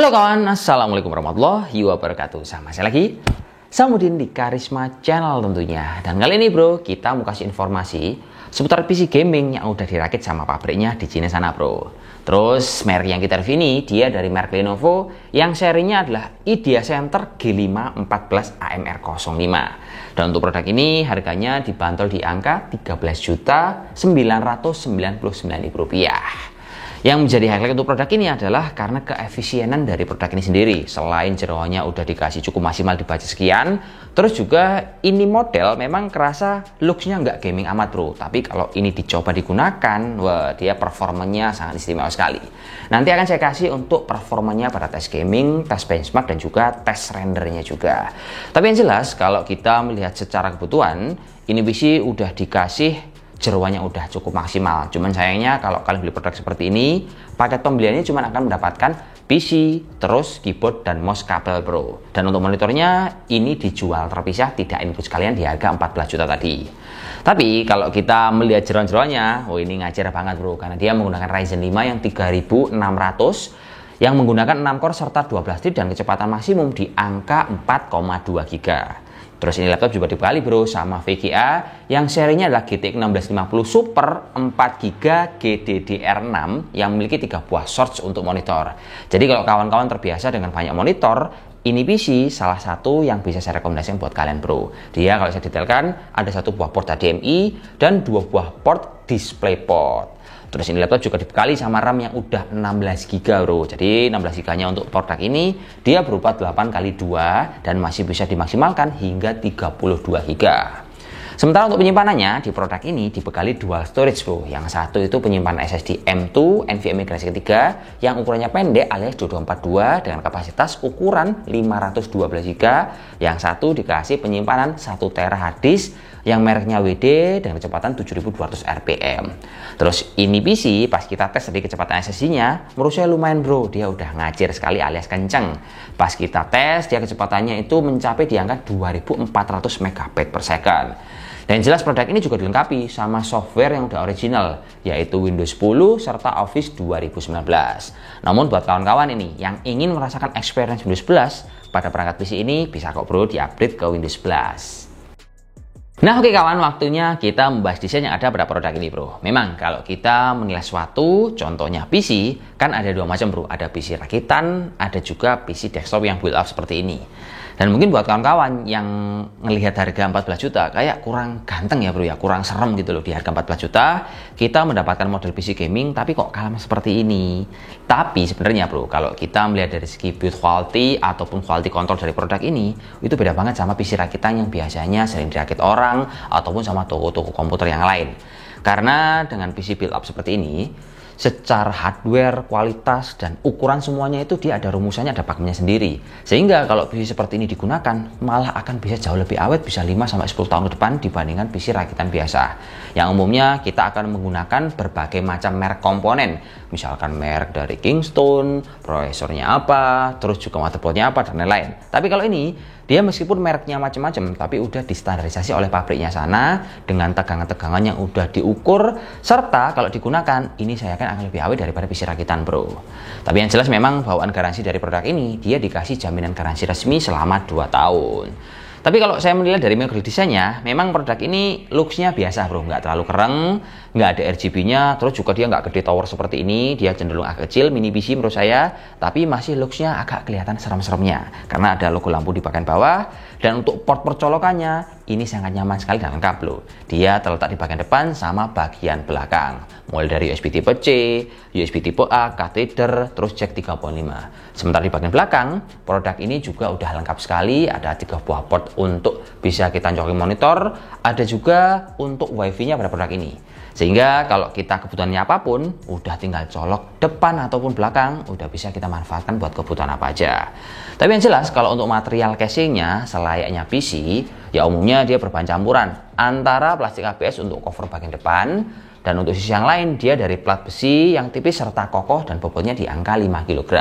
Halo kawan, assalamualaikum warahmatullahi wabarakatuh. Sama saya lagi, Samudin di Karisma Channel tentunya. Dan kali ini bro, kita mau kasih informasi seputar PC gaming yang udah dirakit sama pabriknya di Cina sana bro. Terus merek yang kita review ini, dia dari merek Lenovo yang serinya adalah Idea Center G5 14 AMR05. Dan untuk produk ini harganya dibanderol di angka Rp13.999.000. Yang menjadi highlight untuk produk ini adalah karena keefisienan dari produk ini sendiri. Selain jeroannya udah dikasih cukup maksimal di budget sekian, terus juga ini model memang kerasa looks-nya nggak gaming amat bro. Tapi kalau ini dicoba digunakan, wah dia performanya sangat istimewa sekali. Nanti akan saya kasih untuk performanya pada tes gaming, tes benchmark, dan juga tes rendernya juga. Tapi yang jelas kalau kita melihat secara kebutuhan, ini PC udah dikasih jeroannya udah cukup maksimal. Cuman sayangnya kalau kalian beli produk seperti ini, paket pembeliannya cuma akan mendapatkan PC, terus keyboard dan mouse kabel bro. Dan untuk monitornya ini dijual terpisah, tidak include sekalian di harga 14 juta tadi. Tapi kalau kita melihat jeroan-jeroannya, oh ini ngajar banget bro, karena dia menggunakan Ryzen 5 yang 3600 yang menggunakan 6 core serta 12 thread dan kecepatan maksimum di angka 4,2 GB. Terus ini laptop juga dibekali bro sama VGA yang serinya adalah GTX 1650 Super 4GB GDDR6 yang memiliki 3 buah source untuk monitor. Jadi kalau kawan-kawan terbiasa dengan banyak monitor, ini PC salah satu yang bisa saya rekomendasikan buat kalian bro. Dia kalau saya detailkan ada 1 buah port HDMI dan 2 buah port DisplayPort. Terus ini laptop juga dibekali sama RAM yang udah 16GB bro. Jadi 16GB nya untuk produk ini dia berupa 8x2 dan masih bisa dimaksimalkan hingga 32GB. Sementara untuk penyimpanannya di produk ini dibekali dual storage bro. Yang satu itu penyimpanan SSD M2 NVMe generasi ketiga yang ukurannya pendek alias 2242 dengan kapasitas ukuran 512GB. Yang satu dikasih penyimpanan 1TB hard disk yang mereknya WD dengan kecepatan 7200 rpm. Terus ini PC pas kita tes tadi kecepatan SSD-nya menurut saya lumayan bro, dia udah ngajir sekali alias kenceng. Pas kita tes dia kecepatannya itu mencapai di angka 2400 MB/s. Dan jelas produk ini juga dilengkapi sama software yang udah original, yaitu Windows 10 serta Office 2019. Namun buat kawan-kawan ini yang ingin merasakan experience Windows 11 pada perangkat PC ini, bisa kok bro di-upgrade ke Windows 11. Nah oke kawan, waktunya kita membahas desain yang ada pada produk ini bro. Memang kalau kita menilai suatu, contohnya PC, kan ada dua macam bro. Ada PC rakitan, ada juga PC desktop yang build up seperti ini. Dan mungkin buat kawan-kawan yang ngelihat harga 14 juta kayak kurang ganteng ya bro ya, kurang serem gitu loh di harga 14 juta kita mendapatkan model PC gaming tapi kok kalah seperti ini. Tapi sebenarnya bro, kalau kita melihat dari segi build quality ataupun quality control dari produk ini, itu beda banget sama PC rakitan yang biasanya sering dirakit orang ataupun sama toko-toko komputer yang lain. Karena dengan PC build up seperti ini, secara hardware, kualitas, dan ukuran semuanya itu dia ada rumusannya, ada pakemnya sendiri. Sehingga kalau PC seperti ini digunakan, malah akan bisa jauh lebih awet, bisa 5-10 tahun ke depan dibandingkan PC rakitan biasa. Yang umumnya kita akan menggunakan berbagai macam merek komponen. Misalkan merek dari Kingston, prosesornya apa, terus juga motherboardnya apa, dan lain-lain. Tapi kalau ini, dia meskipun mereknya macam-macam, tapi udah distandarisasi oleh pabriknya sana dengan tegangan-tegangan yang udah diukur, serta kalau digunakan, ini saya akan lebih awet daripada PC rakitan bro. Tapi yang jelas memang bawaan garansi dari produk ini, dia dikasih jaminan garansi resmi selama 2 tahun. Tapi kalau saya menilai dari model desainnya, memang produk ini looks-nya biasa bro, nggak terlalu keren, nggak ada RGB-nya, terus juga dia nggak gede tower seperti ini, dia cenderung agak kecil, mini PC menurut saya, tapi masih looks-nya agak kelihatan serem-seremnya, karena ada logo lampu di bagian bawah, dan untuk port percolokannya, ini sangat nyaman sekali dan lengkap loh. Dia terletak di bagian depan sama bagian belakang, mulai dari USB tipe C, USB tipe A, catheter, terus jack 3.5. Sementara di bagian belakang, produk ini juga udah lengkap sekali, ada 3 buah port untuk bisa kita colokin monitor, ada juga untuk wifi-nya pada produk ini. Sehingga kalau kita kebutuhannya apapun, udah tinggal colok depan ataupun belakang, udah bisa kita manfaatkan buat kebutuhan apa aja. Tapi yang jelas kalau untuk material casingnya selayaknya PC, ya umumnya dia berbahan campuran antara plastik ABS untuk cover bagian depan, dan untuk sisi yang lain dia dari plat besi yang tipis serta kokoh dan bobotnya di angka 5 kg.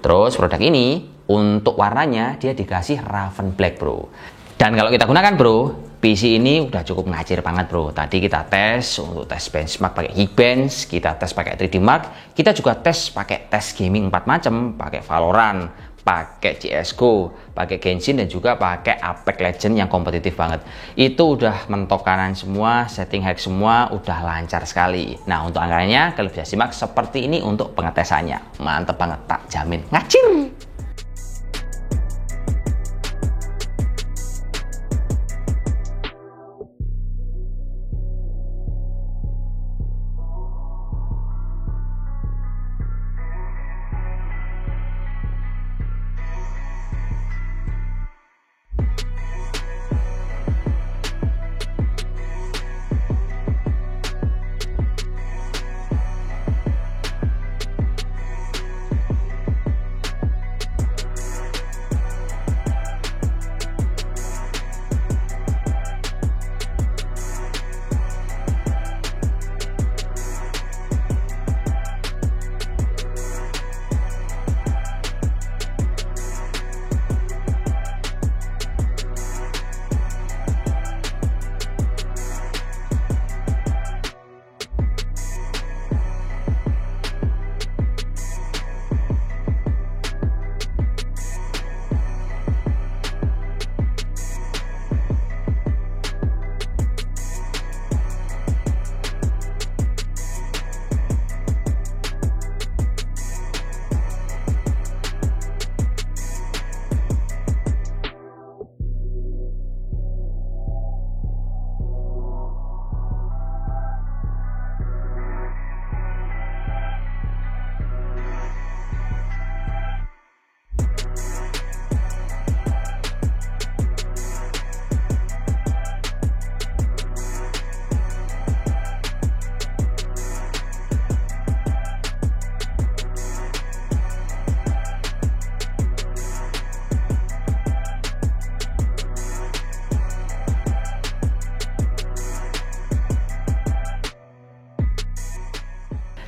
Terus produk ini untuk warnanya dia dikasih Raven Black bro. Dan kalau kita gunakan bro, PC ini udah cukup ngacir banget bro. Tadi kita tes untuk tes benchmark pakai Geekbench, kita tes pakai 3D Mark, kita juga tes pakai tes gaming 4 macam, pakai Valorant, pakai CSGO, pakai Genshin, dan juga pakai Apex Legends yang kompetitif banget. Itu udah mentok kanan semua, setting hack semua, udah lancar sekali. Nah untuk angkanya kalian bisa simak seperti ini untuk pengetesannya. Mantep banget, tak jamin ngacir.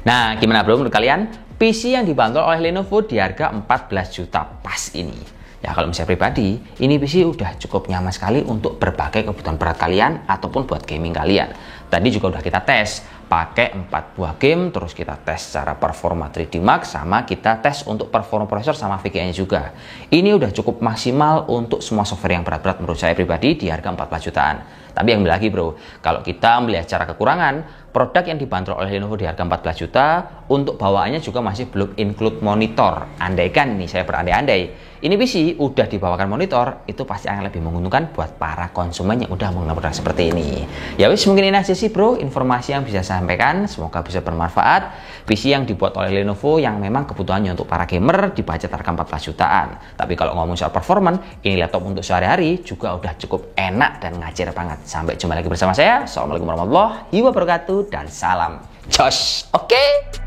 Nah, gimana bro menurut kalian? PC yang dibanderol oleh Lenovo di harga 14 juta pas ini. Ya kalau misalnya pribadi, ini PC udah cukup nyaman sekali untuk berbagai kebutuhan berat kalian ataupun buat gaming kalian. Tadi juga udah kita tes pakai 4 buah game, terus kita tes secara performa 3D Mark, sama kita tes untuk performa prosesor sama VGA-nya juga. Ini udah cukup maksimal untuk semua software yang berat-berat menurut saya pribadi di harga 14 jutaan. Tapi yang lagi bro, kalau kita melihat secara kekurangan, produk yang dibanderol oleh Lenovo di harga 14 juta, untuk bawaannya juga masih belum include monitor. Andaikan nih saya berandai-andai, ini PC udah dibawakan monitor, itu pasti akan lebih menguntungkan buat para konsumen yang udah menggunakan produk seperti ini. Ya wis, mungkin ini aja sih bro, informasi yang bisa saya sampaikan, semoga bisa bermanfaat. PC yang dibuat oleh Lenovo yang memang kebutuhannya untuk para gamer di budget harga 14 jutaan. Tapi kalau ngomong soal performance, ini laptop untuk sehari-hari juga udah cukup enak dan ngacir banget. Sampai jumpa lagi bersama saya. Assalamualaikum warahmatullahi wabarakatuh dan salam jos. Oke?